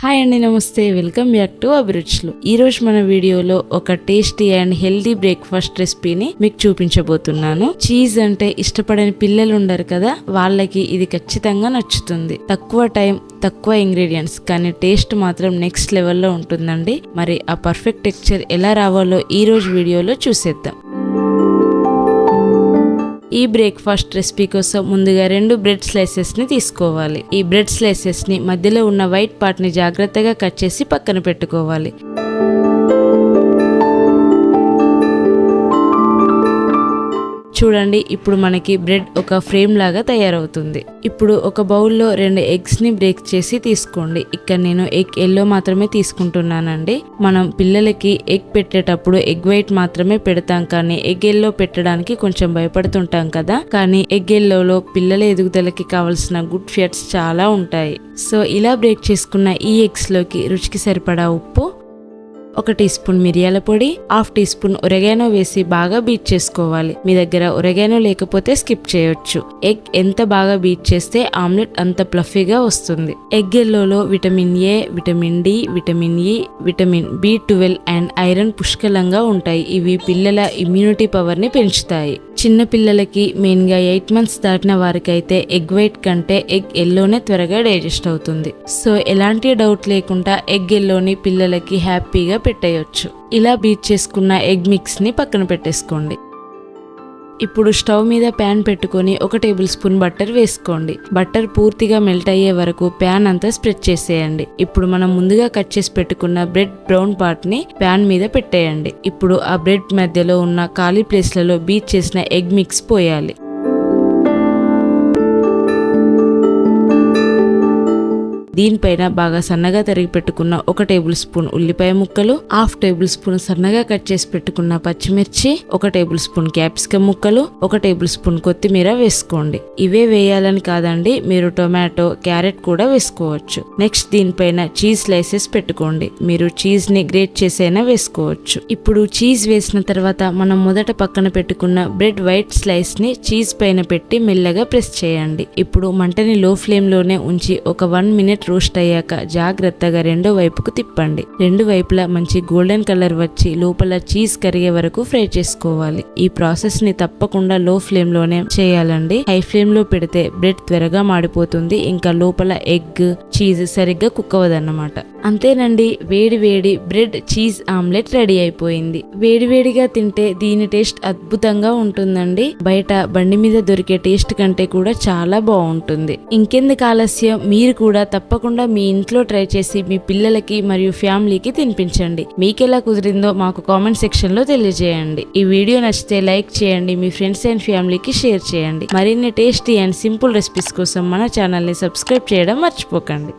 Hi అండి, నమస్తే. Welcome back to అభిరుచులు. ఈ రోజు మన వీడియోలో ఒక టేస్టీ అండ్ హెల్దీ బ్రేక్ఫాస్ట్ రెసిపీని మీకు చూపించబోతున్నాను. చీజ్ అంటే ఇష్టపడని పిల్లలు ఉండరు కదా, వాళ్ళకి ఇది ఖచ్చితంగా నచ్చుతుంది. తక్కువ టైం, తక్కువ ఇంగ్రీడియంట్స్, కానీ టేస్ట్ మాత్రం నెక్స్ట్ లెవెల్లో ఉంటుందండి. మరి ఆ పర్ఫెక్ట్ టెక్స్చర్ ఎలా రావాలో ఈ రోజు వీడియోలో చూసేద్దాం. ఈ బ్రేక్ఫాస్ట్ రెసిపీ కోసం ముందుగా 2 బ్రెడ్ స్లైసెస్ ని తీసుకోవాలి. ఈ బ్రెడ్ స్లైసెస్ ని మధ్యలో ఉన్న వైట్ పార్ట్ ని జాగ్రత్తగా కట్ చేసి పక్కన పెట్టుకోవాలి. చూడండి, ఇప్పుడు మనకి బ్రెడ్ ఒక ఫ్రేమ్ లాగా తయారవుతుంది. ఇప్పుడు ఒక బౌల్లో 2 ఎగ్స్ ని బ్రేక్ చేసి తీసుకోండి. ఇక్కడ నేను ఎగ్ ఎల్లో మాత్రమే తీసుకుంటున్నానండి. మనం పిల్లలకి ఎగ్ పెట్టేటప్పుడు ఎగ్ వైట్ మాత్రమే పెడతాం, కానీ ఎగ్ ఎల్లో పెట్టడానికి కొంచెం భయపడుతుంటాం కదా. కానీ ఎగ్ ఎల్లోలో పిల్లల ఎదుగుదలకి కావాల్సిన గుడ్ ఫ్యాట్స్ చాలా ఉంటాయి. సో ఇలా బ్రేక్ చేసుకున్న ఈ ఎగ్స్ లోకి రుచికి సరిపడా ఉప్పు, 1 టీ స్పూన్ మిరియాల పొడి, 1/2 టీ స్పూన్ ఒరెగానో వేసి బాగా బీట్ చేసుకోవాలి. మీ దగ్గర ఒరెగానో లేకపోతే స్కిప్ చేయొచ్చు. ఎగ్ ఎంత బాగా బీట్ చేస్తే ఆమ్లెట్ అంత ప్లఫీగా వస్తుంది. ఎగ్ ఎల్లోలో vitamin A, vitamin D, vitamin E, vitamin B12 and iron పుష్కలంగా ఉంటాయి. ఇవి పిల్లల ఇమ్యూనిటీ పవర్ ని పెంచుతాయి. చిన్న పిల్లలకి, మెయిన్ గా 8 months దాటిన వారికైతే ఎగ్ వైట్ కంటే ఎగ్ ఎల్లోనే త్వరగా డైజెస్ట్ అవుతుంది. సో ఎలాంటి డౌట్ లేకుండా ఎగ్ ఎల్లోని పిల్లలకి హ్యాపీగా పెట్టేయొచ్చు. ఇలా బీట్ చేసుకున్న ఎగ్ మిక్స్ ని పక్కన పెట్టేసుకోండి. ఇప్పుడు స్టవ్ మీద ప్యాన్ పెట్టుకొని 1 టేబుల్ స్పూన్ బటర్ వేసుకోండి. బటర్ పూర్తిగా మెల్ట్ అయ్యే వరకు ప్యాన్ అంతా స్ప్రెడ్ చేసేయండి. ఇప్పుడు మనం ముందుగా కట్ చేసి పెట్టుకున్న బ్రెడ్ బ్రౌన్ పార్ట్ ని ప్యాన్ మీద పెట్టేయండి. ఇప్పుడు ఆ బ్రెడ్ మధ్యలో ఉన్న ఖాళీ ప్లేస్లలో బీట్ చేసిన ఎగ్ మిక్స్ పోయాలి. దీనిపైన బాగా సన్నగా తరిగి పెట్టుకున్న 1 టేబుల్ స్పూన్ ఉల్లిపాయ ముక్కలు, 1/2 టేబుల్ స్పూన్ సన్నగా కట్ చేసి పెట్టుకున్న పచ్చిమిర్చి, 1 టేబుల్ స్పూన్ క్యాప్సికమ్ ముక్కలు, 1 టేబుల్ స్పూన్ కొత్తిమీర వేసుకోండి. ఇవే వేయాలని కాదండి, మీరు టొమాటో, క్యారెట్ కూడా వేసుకోవచ్చు. నెక్స్ట్ దీనిపైన చీజ్ స్లైసెస్ పెట్టుకోండి. మీరు చీజ్ ని గ్రేట్ చేసైనా వేసుకోవచ్చు. ఇప్పుడు చీజ్ వేసిన తర్వాత మనం మొదట పక్కన పెట్టుకున్న బ్రెడ్ వైట్ స్లైస్ ని చీజ్ పైన పెట్టి మెల్లగా ప్రెస్ చేయండి. ఇప్పుడు మంటని లో ఫ్లేమ్ లోనే ఉంచి ఒక 1 minute రోస్ట్ అయ్యాక జాగ్రత్తగా రెండో వైపుకు తిప్పండి. 2 వైపులా మంచి గోల్డెన్ కలర్ వచ్చి లోపల చీజ్ కరిగే వరకు ఫ్రై చేసుకోవాలి. ఈ ప్రాసెస్ ని తప్పకుండా లో ఫ్లేమ్ లోనే చేయాలండి. హై ఫ్లేమ్ లో పెడితే బ్రెడ్ త్వరగా మాడిపోతుంది, ఇంకా లోపల ఎగ్, చీజ్ సరిగ్గా కుక్ అవ్వదన్నమాట. అంతేనండి, వేడి వేడి బ్రెడ్ చీజ్ ఆమ్లెట్ రెడీ అయిపోయింది. వేడివేడిగా తింటే దీని టేస్ట్ అద్భుతంగా ఉంటుందండి. బయట బండి మీద దొరికే టేస్ట్ కంటే కూడా చాలా బాగుంటుంది. ఇంకెందుకు ఆలస్యం, మీరు కూడా తప్పకుండా మీ ఇంట్లో ట్రై చేసి మీ పిల్లలకి మరియు ఫ్యామిలీకి తినిపించండి. మీకెలా కుదిరిందో మాకు కామెంట్ సెక్షన్ లో తెలియజేయండి. ఈ వీడియో నచ్చితే లైక్ చేయండి, మీ ఫ్రెండ్స్ అండ్ ఫ్యామిలీకి షేర్ చేయండి. మరిన్ని టేస్టీ అండ్ సింపుల్ రెసిపీస్ కోసం మన ఛానల్ ని సబ్స్క్రైబ్ చేయడం మర్చిపోకండి.